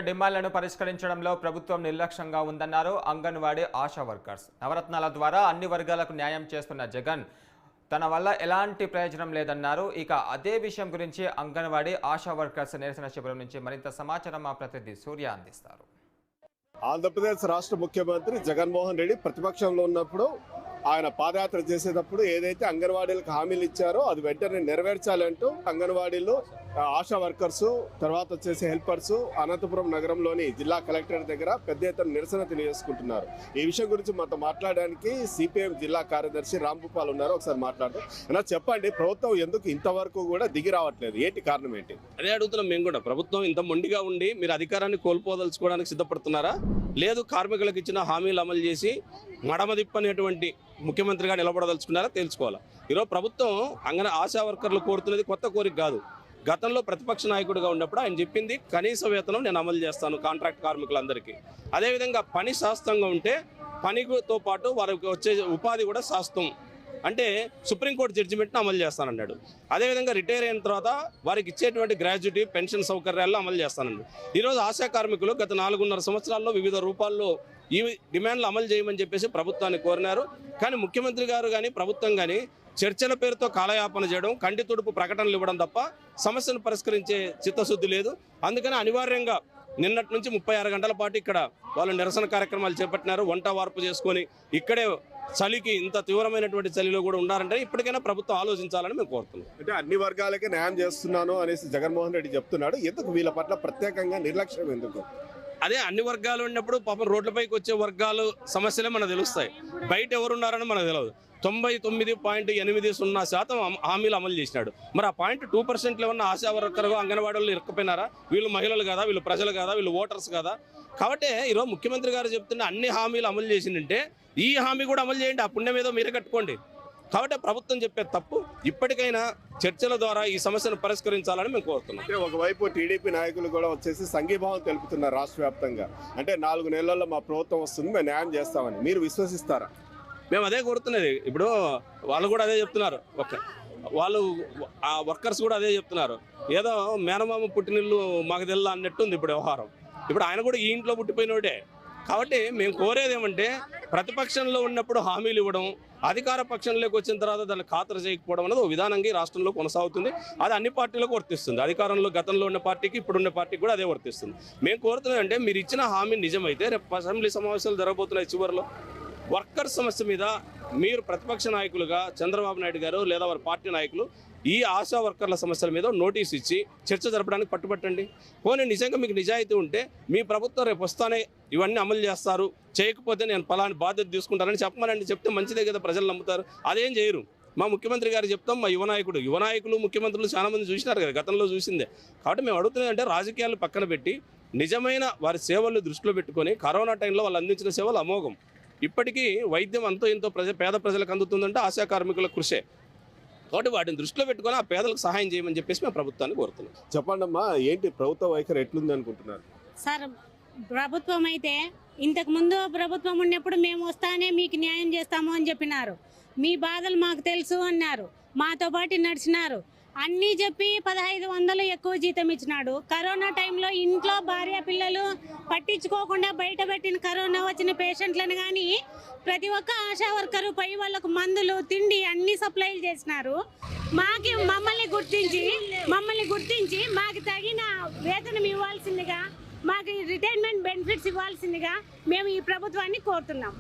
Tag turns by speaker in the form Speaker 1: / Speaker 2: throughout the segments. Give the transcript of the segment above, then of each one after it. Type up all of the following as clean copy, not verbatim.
Speaker 1: డిమాండ్లను పరిష్కరించడంలో ప్రభుత్వం నిర్లక్ష్యంగా ఉందన్నారు అంగన్వాడీ ఆశా వర్కర్స్. నవరత్నాల ద్వారా అన్ని వర్గాలకు న్యాయం చేస్తున్న జగన్ తన వల్ల ఎలాంటి ప్రయోజనం లేదన్నారు. ఇక అదే విషయం గురించి అంగన్వాడీ ఆశా వర్కర్స్ నిరసన శిబిరం నుంచి మరింత సమాచారం మా ప్రతినిధి సూర్య అందిస్తారు.
Speaker 2: ఆంధ్రప్రదేశ్ రాష్ట్ర ముఖ్యమంత్రి జగన్మోహన్ రెడ్డి ప్రతిపక్షంలో ఉన్నప్పుడు ఆయన పాదయాత్ర చేసేటప్పుడు ఏదైతే అంగన్వాడీలకు హామీలు ఇచ్చారో అది వెంటనే నెరవేర్చాలంటూ అంగన్వాడీలు ఆశా వర్కర్స్ తర్వాత వచ్చేసి హెల్పర్స్ అనంతపురం నగరంలోని జిల్లా కలెక్టర్ దగ్గర పెద్ద ఎత్తున నిరసన తెలియజేసుకుంటున్నారు. ఈ విషయం గురించి మనతో మాట్లాడడానికి సిపిఎం జిల్లా కార్యదర్శి రాంభూపాల్ ఉన్నారు. ఒకసారి మాట్లాడతాం. అలా చెప్పండి, ప్రభుత్వం ఎందుకు ఇంతవరకు కూడా దిగి రావట్లేదు, ఏంటి కారణం ఏంటి?
Speaker 3: అదే అడుగుతున్నాం మేము కూడా. ప్రభుత్వం ఇంత మొండిగా ఉండి మీరు అధికారాన్ని కోల్పోదలుచుకోవడానికి సిద్ధపడుతున్నారా? లేదు కార్మికులకు ఇచ్చిన హామీలు అమలు చేసి మడమదిప్పనేటువంటి ముఖ్యమంత్రిగా నిలబడదలుచుకున్నారా తెలుసుకోవాలా. ఈరోజు ప్రభుత్వం ఆశా వర్కర్లు కోరుతున్నది కొత్త కోరిక కాదు. గతంలో ప్రతిపక్ష నాయకుడిగా ఉన్నప్పుడు ఆయన చెప్పింది కనీస వేతనం నేను అమలు చేస్తాను కాంట్రాక్ట్ కార్మికులందరికీ. అదేవిధంగా పని శాస్త్రంగా ఉంటే పనితో పాటు వారికి వచ్చే ఉపాధి కూడా శాస్త్రం అంటే సుప్రీంకోర్టు జడ్జిమెంట్ను అమలు చేస్తానన్నాడు. అదేవిధంగా రిటైర్ అయిన తర్వాత వారికి ఇచ్చేటువంటి గ్రాడ్యుటీ పెన్షన్ సౌకర్యాలను అమలు చేస్తానన్నాడు. ఈరోజు ఆశా కార్మికులు గత 4.5 సంవత్సరాల్లో వివిధ రూపాల్లో ఈ డిమాండ్లు అమలు చేయమని చెప్పేసి ప్రభుత్వాన్ని కోరినారు. కానీ ముఖ్యమంత్రి గారు కానీ ప్రభుత్వం కానీ చర్చల పేరుతో కాలయాపన చేయడం, కంటి తుడుపు ప్రకటనలు ఇవ్వడం తప్ప సమస్యను పరిష్కరించే చిత్తశుద్ధి లేదు. అందుకని అనివార్యంగా నిన్నటి నుంచి 36 గంటల పాటు ఇక్కడ వాళ్ళు నిరసన కార్యక్రమాలు చేపట్టినారు. వంట వార్పు చేసుకొని ఇక్కడే చలికి ఇంత తీవ్రమైనటువంటి చలిలో కూడా ఉన్నారంటే ఇప్పటికైనా ప్రభుత్వం ఆలోచించాలని మేము కోరుతున్నాం.
Speaker 2: అంటే అన్ని వర్గాలకే న్యాయం చేస్తున్నాను అనేసి జగన్మోహన్ రెడ్డి చెప్తున్నాడు. ఎందుకు వీళ్ళ పట్ల ప్రత్యేకంగా నిర్లక్ష్యం ఎందుకు?
Speaker 3: అదే అన్ని వర్గాలు ఉన్నప్పుడు పాపం రోడ్లపైకి వచ్చే వర్గాలు సమస్యలే మనకు తెలుస్తాయి. బయట ఎవరున్నారని మనకు తెలియదు. 99.80% హామీలు అమలు చేసినాడు. మరి ఆ 2% ఉన్న ఆశా వర్కర్గా అంగన్వాడీలు ఇరుక్కుపోయినారా? వీళ్ళు మహిళలు కదా, వీళ్ళు ప్రజలు కదా, వీళ్ళు ఓటర్స్ కదా. కాబట్టి ఈరోజు ముఖ్యమంత్రి గారు చెప్తున్న అన్ని హామీలు అమలు చేసిందంటే ఈ హామీ కూడా అమలు చేయండి, ఆ పుణ్యం ఏదో మీరే కట్టుకోండి. కాబట్టి ప్రభుత్వం చెప్పే తప్పు. ఇప్పటికైనా చర్చల ద్వారా ఈ సమస్యను పరిష్కరించాలని మేము కోరుతున్నాం.
Speaker 2: ఒకవైపు టీడీపీ నాయకులు కూడా వచ్చేసి సంఘీభావం తెలుపుతున్నారు రాష్ట్ర వ్యాప్తంగా. అంటే 4 నెలల్లో మా ప్రభుత్వం వస్తుంది, మేము న్యాయం చేస్తామని. మీరు విశ్వసిస్తారా?
Speaker 3: మేము అదే కోరుతున్నది. ఇప్పుడు వాళ్ళు కూడా అదే చెప్తున్నారు. వాళ్ళు ఆ వర్కర్స్ కూడా అదే చెప్తున్నారు. ఏదో మేనమామ పుట్టినిల్లు మాకు తెల్ల అన్నట్టుంది ఇప్పుడు వ్యవహారం. ఇప్పుడు ఆయన కూడా ఈ ఇంట్లో పుట్టిపోయినోడే. కాబట్టి మేము కోరేది ఏమంటే ప్రతిపక్షంలో ఉన్నప్పుడు హామీలు ఇవ్వడం, అధికార పక్షంలోకి వచ్చిన తర్వాత దాన్ని ఖాతరు చేయకపోవడం అనేది ఒక విధానంగా ఈ రాష్ట్రంలో కొనసాగుతుంది. అది అన్ని పార్టీలకు వర్తిస్తుంది. అధికారంలో గతంలో ఉన్న పార్టీకి ఇప్పుడున్న పార్టీకి కూడా అదే వర్తిస్తుంది. మేము కోరుతున్నది అంటే మీరు ఇచ్చిన హామీ నిజమైతే రేపు అసెంబ్లీ సమావేశాలు జరగబోతున్నాయి. చివరిలో వర్కర్ సమస్య మీద మీరు ప్రతిపక్ష నాయకులుగా చంద్రబాబు నాయుడు గారు లేదా వారి పార్టీ నాయకులు ఈ ఆశా వర్కర్ల సమస్యల మీద నోటీస్ ఇచ్చి చర్చ జరపడానికి పట్టుబట్టండి. పోనీ నిజంగా మీకు నిజాయితీ ఉంటే మీ ప్రభుత్వం రేపు వస్తానే ఇవన్నీ అమలు చేస్తారు, చేయకపోతే నేను పలాని బాధ్యత తీసుకుంటానని చెప్పమనండి. చెప్తే మంచిదే కదా, ప్రజలు నమ్ముతారు. అదేం చేయరు. మా ముఖ్యమంత్రి గారు చెప్తాం, మా యువనాయకులు ముఖ్యమంత్రులు చాలామంది చూసినారు కదా, గతంలో చూసిందే. కాబట్టి మేము అడుగుతున్నదంటే రాజకీయాలు పక్కన పెట్టి నిజమైన వారి సేవలు దృష్టిలో పెట్టుకొని కరోనా టైంలో వాళ్ళు అందించిన సేవలు అమోఘం. ఇప్పటికీ వైద్యం అంతో ఇంతో పేద ప్రజలకు అందుతుందంటే ఆశా కార్మికుల కృషే. కాబట్టి వాటిని దృష్టిలో పెట్టుకొని ఆ పేదలకు సహాయం చేయమని చెప్పేసి మేము ప్రభుత్వాన్ని కోరుతున్నాం.
Speaker 2: చెప్పండమ్మా, ఏంటి ప్రభుత్వ వైఖరి ఎట్లుంది అనుకుంటున్నారు?
Speaker 4: సార్, ప్రభుత్వం అయితే ఇంతకు ముందు ప్రభుత్వం ఉన్నప్పుడు మేము వస్తానే మీకు న్యాయం చేస్తాము అని చెప్పినారు. మీ బాధలు మాకు తెలుసు అన్నారు. మాతో పాటు నడిచినారు. అన్నీ చెప్పి 1500 ఎక్కువ జీతం ఇచ్చినాడు. కరోనా టైంలో ఇంట్లో భార్య పిల్లలు పట్టించుకోకుండా బయట పెట్టిన కరోనా వచ్చిన పేషెంట్లను కానీ ప్రతి ఒక్క ఆశా వర్కరు పై వాళ్ళకు మందులు తిండి అన్ని సప్లైలు చేసినారు. మమ్మల్ని గుర్తించి మాకు తగిన వేతనం ఇవ్వాల్సిందిగా, మాకు రిటైర్మెంట్ బెనిఫిట్స్ ఇవ్వాల్సిందిగా మేము ఈ ప్రభుత్వాన్ని కోరుతున్నాం.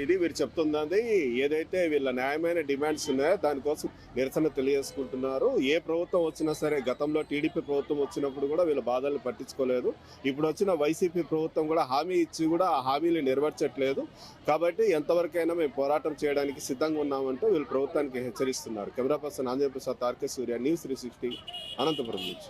Speaker 2: ఇది వీరు చెప్తున్నది. ఏదైతే వీళ్ళ న్యాయమైన డిమాండ్స్ ఉన్నాయో దానికోసం నిరసన తెలియజేసుకుంటున్నారు. ఏ ప్రభుత్వం వచ్చినా సరే, గతంలో టీడీపీ ప్రభుత్వం వచ్చినప్పుడు కూడా వీళ్ళ బాధలు పట్టించుకోలేదు. ఇప్పుడు వచ్చిన వైసీపీ ప్రభుత్వం కూడా హామీ ఇచ్చి కూడా ఆ హామీలు నెరవేర్చట్లేదు. కాబట్టి ఎంతవరకైనా మేము పోరాటం చేయడానికి సిద్ధంగా ఉన్నామంటూ వీళ్ళు ప్రభుత్వానికి హెచ్చరిస్తున్నారు. Camera person Anjaneya Prasad, RK Surya, news 360 Anantapur నుంచి.